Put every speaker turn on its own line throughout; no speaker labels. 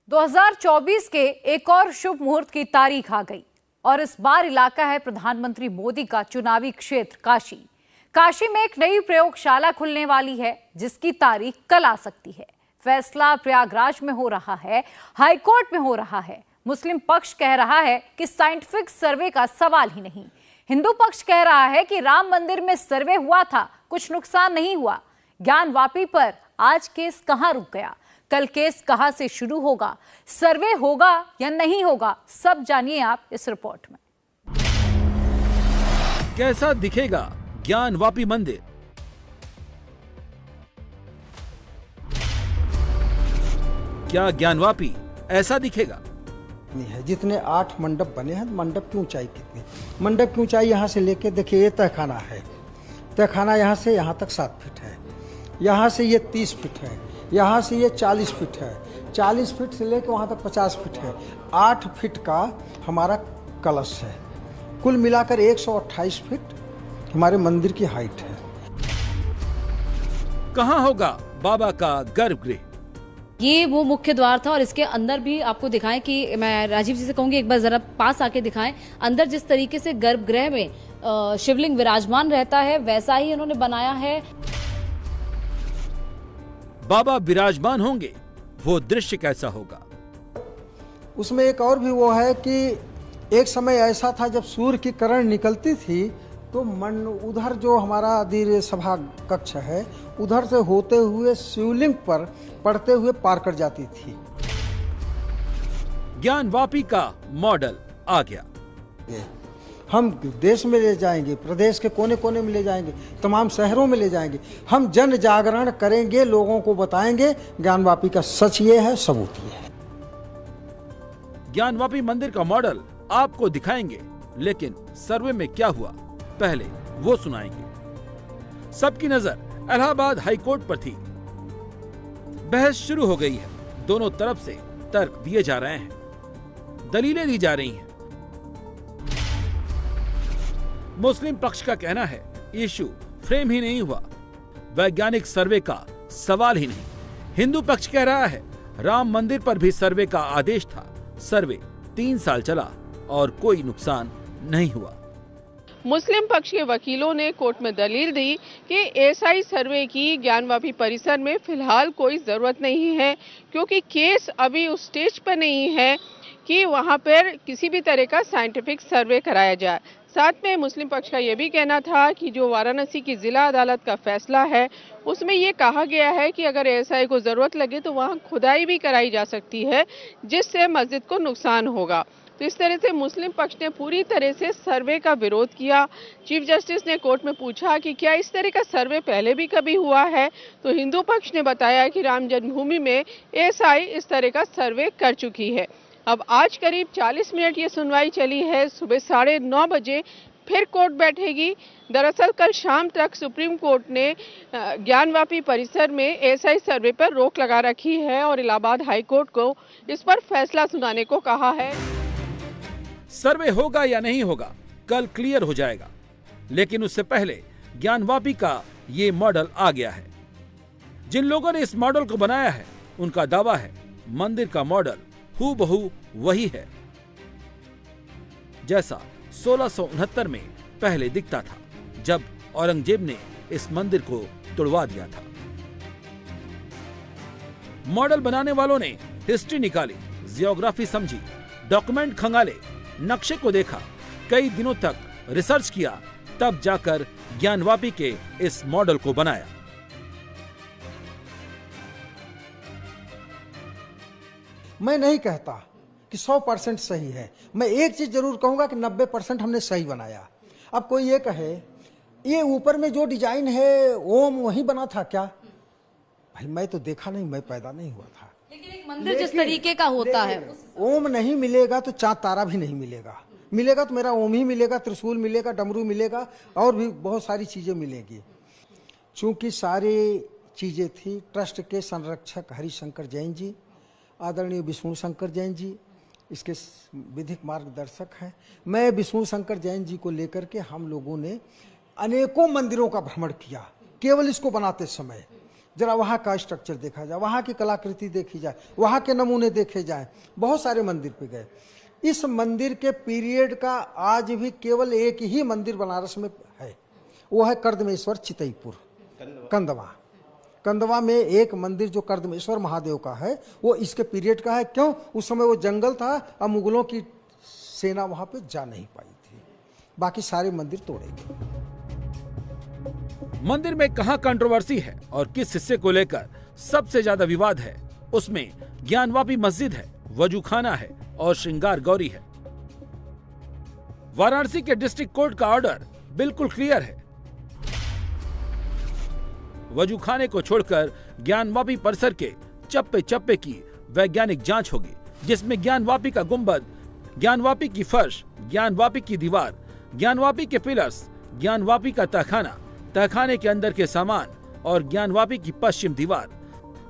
2024 के एक और शुभ मुहूर्त की तारीख आ गई और इस बार इलाका है प्रधानमंत्री मोदी का चुनावी क्षेत्र काशी। काशी में एक नई प्रयोगशाला खुलने वाली है जिसकी तारीख कल आ सकती है। फैसला प्रयागराज में हो रहा है, हाईकोर्ट में हो रहा है। मुस्लिम पक्ष कह रहा है कि साइंटिफिक सर्वे का सवाल ही नहीं। हिंदू पक्ष कह रहा है कि राम मंदिर में सर्वे हुआ था, कुछ नुकसान नहीं हुआ। ज्ञानवापी पर आज केस कहां रुक गया, कल केस कहां से शुरू होगा, सर्वे होगा या नहीं होगा, सब जानिए आप इस रिपोर्ट में।
कैसा दिखेगा ज्ञानवापी मंदिर? क्या ज्ञानवापी ऐसा दिखेगा?
है जितने 8 मंडप बने हैं, मंडप की ऊंचाई कितनी? मंडप की ऊंचाई यहाँ से लेके देखिए, ये तहखाना है। तहखाना यहाँ से यहाँ तक 7 फीट है, यहाँ से ये 30 फीट है, यहाँ से ये 40 फीट है, 40 फीट से लेकर वहाँ तक 50 फीट है। 8 फीट का हमारा कलश है। कुल मिलाकर 128 फीट हमारे मंदिर की हाइट है।
कहाँ होगा बाबा का गर्भगृह?
ये वो मुख्य द्वार था और इसके अंदर भी आपको दिखाएं कि मैं राजीव जी से कहूंगी एक बार जरा पास आके दिखाएं। अंदर जिस तरीके से गर्भगृह में शिवलिंग विराजमान रहता है वैसा ही उन्होंने बनाया है।
बाबा विराजमान होंगे, वो दृश्य कैसा होगा?
उसमें एक और भी वो है कि एक समय ऐसा था जब सूर्य की किरण निकलती थी तो मन उधर जो हमारा दीर्घ सभा कक्ष है उधर से होते हुए शिवलिंग पर पड़ते हुए पार कर जाती थी।
ज्ञानवापी का मॉडल आ गया।
हम देश में ले जाएंगे, प्रदेश के कोने कोने में ले जाएंगे, तमाम शहरों में ले जाएंगे। हम जन जागरण करेंगे, लोगों को बताएंगे ज्ञानवापी का सच ये है, सबूत ये है।
ज्ञानवापी मंदिर का मॉडल आपको दिखाएंगे, लेकिन सर्वे में क्या हुआ पहले वो सुनाएंगे। सबकी नजर इलाहाबाद हाईकोर्ट पर थी। बहस शुरू हो गई है। दोनों तरफ से तर्क दिए जा रहे हैं, दलीलें दी जा रही हैं। मुस्लिम पक्ष का कहना है इशू फ्रेम ही नहीं हुआ, वैज्ञानिक सर्वे का सवाल ही नहीं। हिंदू पक्ष कह रहा है राम मंदिर पर भी सर्वे का आदेश था, सर्वे 3 साल चला और कोई नुकसान नहीं हुआ।
मुस्लिम पक्ष के वकीलों ने कोर्ट में दलील दी कि एसआई सर्वे की ज्ञानवापी परिसर में फिलहाल कोई जरूरत नहीं है, क्योंकि केस अभी उस स्टेज पर नहीं है कि वहां पर किसी भी तरह का साइंटिफिक सर्वे कराया जाए। साथ में मुस्लिम पक्ष का यह भी कहना था कि जो वाराणसी की जिला अदालत का फैसला है उसमें ये कहा गया है कि अगर एसआई को जरूरत लगे तो वहां खुदाई भी कराई जा सकती है, जिससे मस्जिद को नुकसान होगा। तो इस तरह से मुस्लिम पक्ष ने पूरी तरह से सर्वे का विरोध किया। चीफ जस्टिस ने कोर्ट में पूछा कि क्या इस तरह का सर्वे पहले भी कभी हुआ है, तो हिंदू पक्ष ने बताया कि राम जन्मभूमि में एसआई इस तरह का सर्वे कर चुकी है। अब आज करीब 40 मिनट ये सुनवाई चली है। सुबह 9:30 बजे फिर कोर्ट बैठेगी। दरअसल कल शाम तक सुप्रीम कोर्ट ने ज्ञानवापी परिसर में एसआई सर्वे पर रोक लगा रखी है और इलाहाबाद हाईकोर्ट को इस पर फैसला सुनाने को कहा है।
सर्वे होगा या नहीं होगा कल क्लियर हो जाएगा, लेकिन उससे पहले ज्ञानवापी का ये मॉडल आ गया है। जिन लोगों ने इस मॉडल को बनाया है उनका दावा है मंदिर का मॉडल हूबहू वही है जैसा 1669 में पहले दिखता था, जब औरंगजेब ने इस मंदिर को तोड़वा दिया था। मॉडल बनाने वालों ने हिस्ट्री निकाली, जियोग्राफी समझी, डॉक्यूमेंट खंगाले, नक्शे को देखा, कई दिनों तक रिसर्च किया, तब जाकर ज्ञानवापी के इस मॉडल को बनाया।
मैं नहीं कहता कि 100% सही है। मैं एक चीज जरूर कहूंगा कि 90% हमने सही बनाया। अब कोई ये कहे ये ऊपर में जो डिजाइन है ओम वही बना था क्या? भाई मैं तो देखा नहीं, मैं पैदा नहीं हुआ था।
लेकिन एक मंदिर जिस तरीके का होता है,
ओम नहीं मिलेगा तो चांद तारा भी नहीं मिलेगा। मिलेगा तो मेरा ओम ही मिलेगा, त्रिशूल मिलेगा, डमरू मिलेगा और भी बहुत सारी चीजें मिलेगी। चूंकि सारी चीजें थी, ट्रस्ट के संरक्षक हरिशंकर जैन जी, आदरणीय विष्णु शंकर जैन जी इसके विधिक मार्गदर्शक हैं। मैं विष्णु शंकर जैन जी को लेकर के हम लोगों ने अनेकों मंदिरों का भ्रमण किया केवल इसको बनाते समय। जरा वहाँ का स्ट्रक्चर देखा जाए, वहाँ की कलाकृति देखी जाए, वहाँ के नमूने देखे जाएं। बहुत सारे मंदिर पे गए। इस मंदिर के पीरियड का आज भी केवल एक ही मंदिर बनारस में है, वो है कर्दमेश्वर चितईपुर कंदवा। कंदवा में एक मंदिर जो कर्दमेश्वर महादेव का है वो इसके पीरियड का है। क्यों? उस समय वो जंगल था और मुगलों की सेना वहां पे जा नहीं पाई थी। बाकी सारे मंदिर तोड़े गए।
मंदिर में कहां कंट्रोवर्सी है और किस हिस्से को लेकर सबसे ज्यादा विवाद है, उसमें ज्ञानवापी मस्जिद है, वजूखाना है और श्रृंगार गौरी है। वाराणसी के डिस्ट्रिक्ट कोर्ट का ऑर्डर बिल्कुल क्लियर है। वजूखाने को छोड़कर ज्ञानवापी परिसर के चप्पे चप्पे की वैज्ञानिक जांच होगी, जिसमें ज्ञानवापी का गुंबद, ज्ञानवापी की फर्श, ज्ञानवापी की दीवार, ज्ञानवापी के पिलर्स, ज्ञानवापी का तहखाना, तहखाने के अंदर के सामान और ज्ञानवापी की पश्चिम दीवार,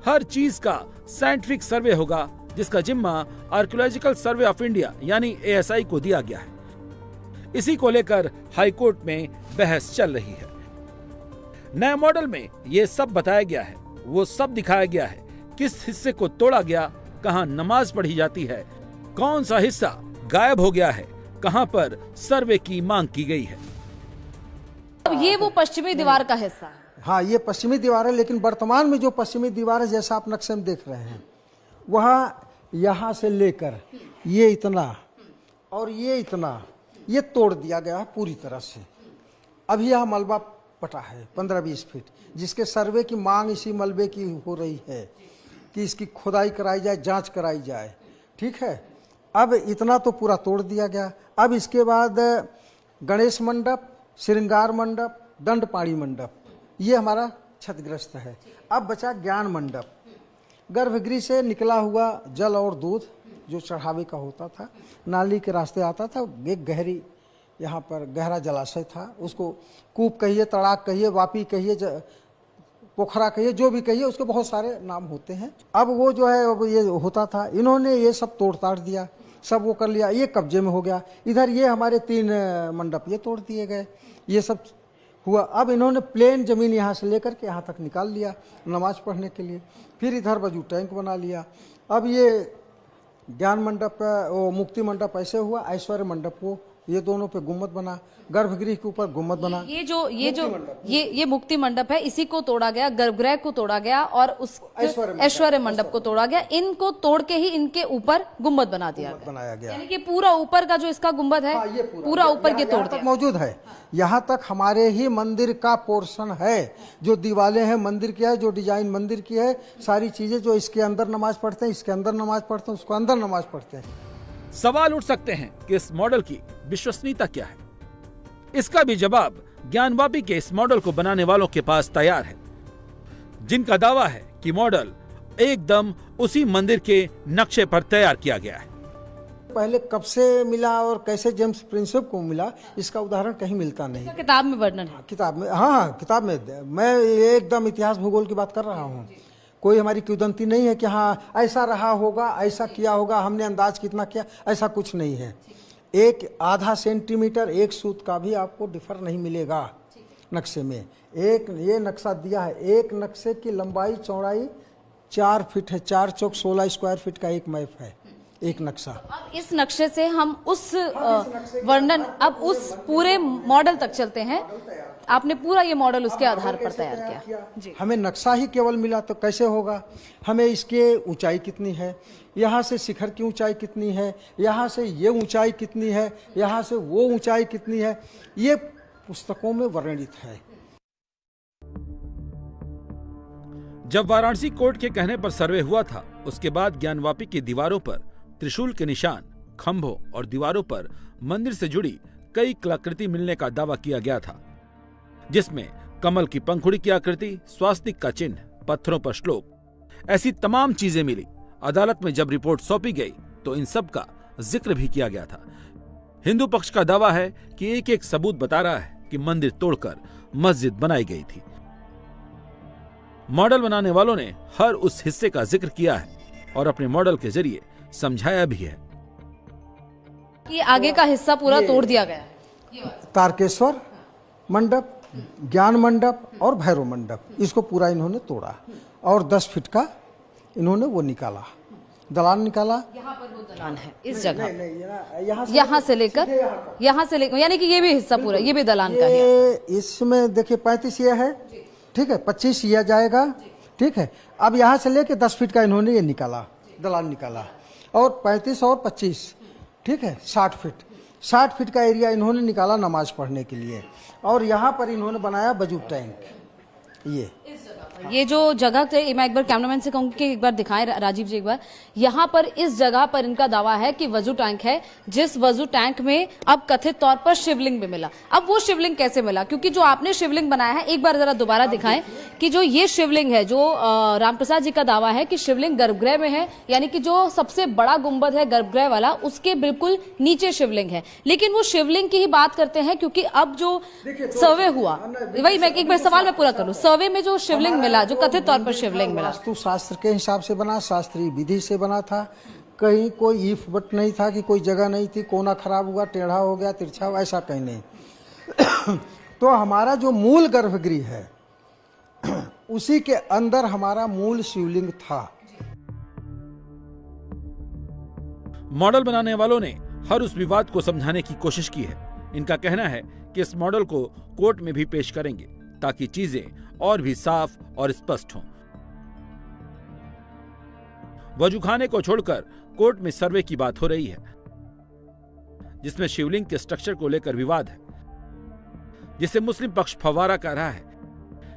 हर चीज का साइंटिफिक सर्वे होगा, जिसका जिम्मा आर्कियोलॉजिकल सर्वे ऑफ इंडिया यानी ASI को दिया गया है। इसी को लेकर हाईकोर्ट में बहस चल रही है। नए मॉडल में ये सब बताया गया है, वो सब दिखाया गया है, किस हिस्से को तोड़ा गया, कहां नमाज पढ़ी जाती है, कौन सा हिस्सा गायब हो गया है, कहां पर सर्वे की मांग की गई है।
अब ये वो पश्चिमी दीवार का हिस्सा है।
हाँ, ये पश्चिमी दीवार है, लेकिन वर्तमान में जो पश्चिमी दीवार है जैसा आप नक्शे में देख रहे हैं, वह यहाँ से लेकर ये इतना और ये इतना ये तोड़ दिया गया है पूरी तरह से। अभी यह मलबा पटा है 15-20 फीट, जिसके सर्वे की मांग इसी मलबे की हो रही है कि इसकी खुदाई कराई जाए, जांच कराई जाए। ठीक है, अब इतना तो पूरा तोड़ दिया गया। अब इसके बाद गणेश मंडप, श्रृंगार मंडप, दंडपाणी मंडप, ये हमारा क्षतिग्रस्त है। अब बचा ज्ञान मंडप। गर्भगृह से निकला हुआ जल और दूध जो चढ़ावे का होता था, नाली के रास्ते आता था। एक गहरी यहाँ पर गहरा जलाशय था, उसको कूप कहिए, तड़ाक कहिए, वापी कहिए, पोखरा कहिए, जो भी कहिए, उसके बहुत सारे नाम होते हैं। अब वो जो है अब ये होता था, इन्होंने ये सब तोड़ ताड़ दिया, सब वो कर लिया, ये कब्जे में हो गया। इधर ये हमारे 3 मंडप ये तोड़ दिए गए, ये सब हुआ। अब इन्होंने प्लेन जमीन यहाँ से लेकर के यहाँ तक निकाल लिया नमाज पढ़ने के लिए। फिर इधर वजू टैंक बना लिया। अब ये ज्ञान मंडप, वो मुक्ति मंडप ऐसे हुआ, ऐश्वर्य मंडप वो, ये दोनों पे गुम्मद बना, गर्भगृह के ऊपर गुम्मद बना।
ये मुक्ति मंडप है, इसी को तोड़ा गया, गर्भगृह को तोड़ा गया और उस ऐश्वर्य मंडप को तोड़ा गया। इनको तोड़ के ही इनके ऊपर गुम्बद बनाया गया। यानी कि पूरा ऊपर का जो इसका गुम्बद है, ये पूरा ऊपर के तोड़ दिया।
मौजूद है, यहाँ तक हमारे ही मंदिर का पोर्शन है, जो दीवारें हैं मंदिर की है, जो डिजाइन मंदिर की है, सारी चीजें जो इसके अंदर नमाज पढ़ते हैं, इसके अंदर नमाज पढ़ते हैं, उसको अंदर नमाज पढ़ते हैं।
सवाल उठ सकते हैं कि इस मॉडल की विश्वसनीयता क्या है। इसका भी जवाब ज्ञानवापी के इस मॉडल को बनाने वालों के पास तैयार है, जिनका दावा है कि मॉडल एकदम उसी मंदिर के नक्शे पर तैयार किया गया है।
पहले कब से मिला और कैसे जेम्स प्रिंसेप को मिला, इसका उदाहरण कहीं मिलता नहीं।
किताब में वर्णन है।
किताब में, हाँ किताब में। मैं एकदम इतिहास भूगोल की बात कर रहा हूँ, कोई हमारी किंवदंती नहीं है कि हाँ ऐसा रहा होगा, ऐसा किया होगा, हमने अंदाज कितना किया, ऐसा कुछ नहीं है। एक आधा सेंटीमीटर एक सूत का भी आपको डिफर नहीं मिलेगा नक्शे में। एक ये नक्शा दिया है, एक नक्शे की लंबाई चौड़ाई 4 फीट है, 4 चौक 16 स्क्वायर फीट का एक मैप है, एक नक्शा।
अब इस नक्शे से हम उस वर्णन, अब उस पूरे मॉडल तक चलते हैं। आपने पूरा ये मॉडल उसके आधार पर तैयार किया।
हमें नक्शा ही केवल मिला तो कैसे होगा, हमें इसके ऊंचाई कितनी है, यहाँ से शिखर की ऊंचाई कितनी है, यहाँ से ये ऊंचाई कितनी है, यहाँ से वो ऊंचाई कितनी है, ये पुस्तकों में वर्णित है।
जब वाराणसी कोर्ट के कहने पर सर्वे हुआ था, उसके बाद ज्ञानवापी की दीवारों पर त्रिशूल के निशान, खंभों और दीवारों पर मंदिर से जुड़ी कई कलाकृति मिलने का दावा किया गया था, जिसमें कमल की पंखुड़ी की आकृति, स्वास्तिक का चिन्ह, पत्थरों पर श्लोक, ऐसी तमाम चीजें मिली। अदालत में जब रिपोर्ट सौंपी गई तो इन सब का जिक्र भी किया गया था। हिंदू पक्ष का दावा है कि एक एक सबूत बता रहा है कि मंदिर तोड़कर मस्जिद बनाई गई थी। मॉडल बनाने वालों ने हर उस हिस्से का जिक्र किया है और अपने मॉडल के जरिए समझाया भी है
कि आगे का हिस्सा पूरा तोड़ दिया गया है।
तारकेश्वर मंडप, ज्ञान मंडप और भैरव मंडप, इसको पूरा इन्होंने तोड़ा और 10 फीट का इन्होंने वो निकाला, दलान निकाला।
यहाँ पर वो दलान है इस जगह,
यहाँ
से लेकर यानी कि ये भी हिस्सा पूरा, ये भी दलान का है।
इसमें देखिए 35 ये है, ठीक है, 25 यह जाएगा, ठीक है। अब यहाँ से लेके 10 फीट का इन्होंने ये निकाला, दलान निकाला, और 35 और 25, ठीक है, 60 फीट का एरिया इन्होंने निकाला नमाज पढ़ने के लिए। और यहाँ पर इन्होंने बनाया वजू टैंक।
ये जो जगह थे, मैं एक बार कैमरामैन से कहूंगी कि एक बार दिखाएं राजीव जी एक बार। यहाँ पर इस जगह पर इनका दावा है कि वजू टैंक है, जिस वजू टैंक में अब कथित तौर पर शिवलिंग भी मिला। अब वो शिवलिंग कैसे मिला, क्योंकि जो आपने शिवलिंग बनाया है, एक बार जरा दोबारा दिखाएं कि जो ये शिवलिंग है, जो रामप्रसाद जी का दावा है कि शिवलिंग गर्भगृह में है, यानी कि जो सबसे बड़ा गुंबद है गर्भगृह वाला, उसके बिल्कुल नीचे शिवलिंग है। लेकिन वो शिवलिंग की ही बात करते हैं, क्योंकि अब जो सर्वे हुआ, वही मैं एक बार सवाल मैं पूरा करूं, सर्वे में जो शिवलिंग मिला, जो कथित तौर पर शिवलिंग मिला,
वास्तु शास्त्र के हिसाब से बना, शास्त्रीय विधि से बना था। कहीं कोई ईफ बट नहीं था कि कोई जगह नहीं थी, कोना खराब हुआ, टेढ़ा हो गया, तिरछा हुआ, ऐसा कहीं नहीं। तो हमारा जो मूल गर्भगृह है, उसी के अंदर हमारा मूल शिवलिंग था।
मॉडल बनाने वालों ने हर उस विवाद को समझाने की कोशिश की है। इनका कहना है कि इस मॉडल को कोर्ट में भी पेश करेंगे ताकि चीजें और भी साफ और स्पष्ट हों। वजूखाने को छोड़कर कोर्ट में सर्वे की बात हो रही है, जिसमें शिवलिंग के स्ट्रक्चर को लेकर विवाद है, जिसे मुस्लिम पक्ष फव्वारा कह रहा है।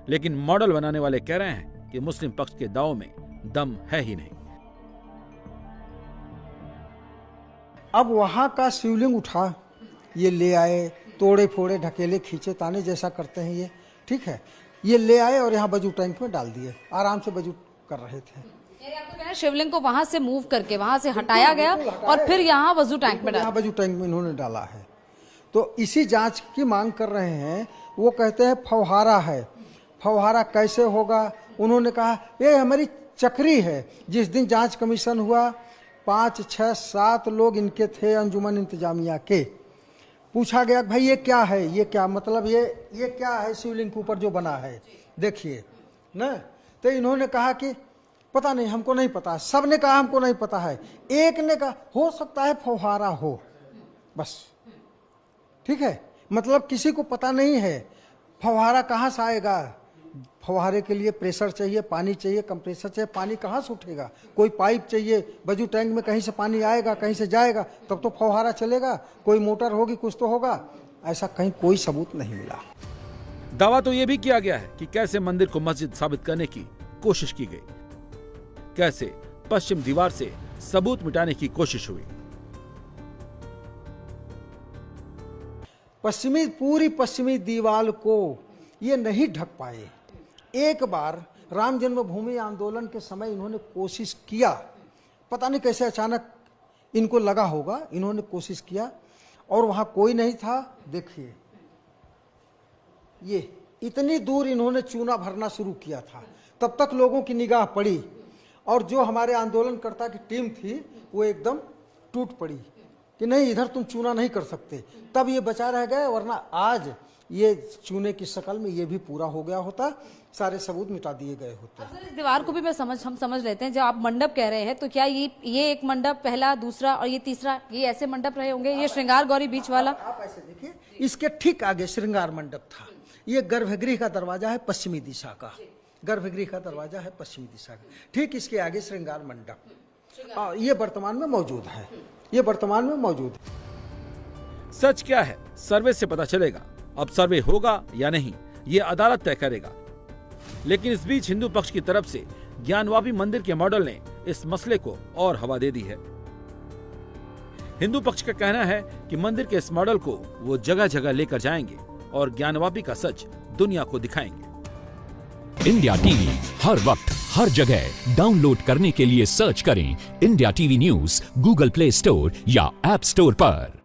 लेकिन मॉडल बनाने वाले कह रहे हैं कि मुस्लिम पक्ष के दावों में दम है ही नहीं।
अब वहां का शिवलिंग उठा, ये ले आए, तोड़े फोड़े ढकेले खींचे ताने जैसा करते हैं ये, ठीक है, ये ले आए और यहाँ वजू टैंक में डाल दिए, आराम से वजू कर रहे थे।
आपको कहना शिवलिंग को वहां से मूव करके वहां से हटाया गया और फिर यहाँ वजू टैंक में डाला,
वजू टैंक में इन्होंने डाला है। तो इसी जांच की मांग कर रहे हैं। वो कहते हैं फव्वारा है, फव्वारा कैसे होगा? उन्होंने कहा ये हमारी चक्री है। जिस दिन जांच कमीशन हुआ, 5, 6, 7 लोग इनके थे अंजुमन इंतजामिया के। पूछा गया भाई ये क्या है, ये क्या मतलब, ये क्या है शिवलिंग के ऊपर जो बना है, देखिए ना। तो इन्होंने कहा कि पता नहीं, हमको नहीं पता। सब ने कहा हमको नहीं पता है। एक ने कहा हो सकता है फव्वारा हो, बस, ठीक है। मतलब किसी को पता नहीं है फव्वारा कहाँ से आएगा। फव्वारे के लिए प्रेशर चाहिए, पानी चाहिए, कंप्रेसर चाहिए। पानी कहाँ से उठेगा? कोई पाइप चाहिए, वजू टैंक में कहीं से पानी आएगा, कहीं से जाएगा, तब तो फव्वारा चलेगा। कोई मोटर होगी, कुछ तो होगा। ऐसा कहीं कोई सबूत नहीं मिला।
दावा तो यह भी किया गया है कि कैसे मंदिर को मस्जिद साबित करने की कोशिश की गई, कैसे पश्चिम दीवार से सबूत मिटाने की कोशिश हुई।
पूरी पश्चिमी दीवार को ये नहीं ढक पाए। एक बार राम जन्मभूमि आंदोलन के समय इन्होंने कोशिश किया, पता नहीं कैसे अचानक इनको लगा होगा, इन्होंने कोशिश किया और वहां कोई नहीं था। देखिए ये इतनी दूर इन्होंने चूना भरना शुरू किया था। तब तक लोगों की निगाह पड़ी और जो हमारे आंदोलनकर्ता की टीम थी वो एकदम टूट पड़ी कि नहीं, इधर तुम चूना नहीं कर सकते। तब ये बचा रह गए, वरना आज ये चूने की शक्ल में ये भी पूरा हो गया होता, सारे सबूत मिटा दिए गए होते।
अब सर इस दीवार को भी हम समझ लेते हैं। जब आप मंडप कह रहे हैं तो क्या ये एक मंडप, पहला, दूसरा और ये तीसरा, ये ऐसे मंडप रहे होंगे? ये श्रृंगार गौरी बीच वाला,
आप ऐसे देखिए, इसके ठीक आगे श्रृंगार मंडप था। ये गर्भगृह का दरवाजा है पश्चिमी दिशा का, गर्भगृह का दरवाजा है पश्चिमी दिशा का। ठीक इसके आगे श्रृंगार मंडप, ये वर्तमान में मौजूद है, ये वर्तमान में मौजूद है।
सच क्या है सर्वे से पता चलेगा। अब सर्वे होगा या नहीं ये अदालत तय करेगा। लेकिन इस बीच हिंदू पक्ष की तरफ से ज्ञानवापी मंदिर के मॉडल ने इस मसले को और हवा दे दी है। हिंदू पक्ष का कहना है कि मंदिर के इस मॉडल को वो जगह जगह लेकर जाएंगे और ज्ञानवापी का सच दुनिया को दिखाएंगे।
इंडिया टीवी हर वक्त हर जगह डाउनलोड करने के लिए सर्च करें India TV news Google play store या ऐप स्टोर पर।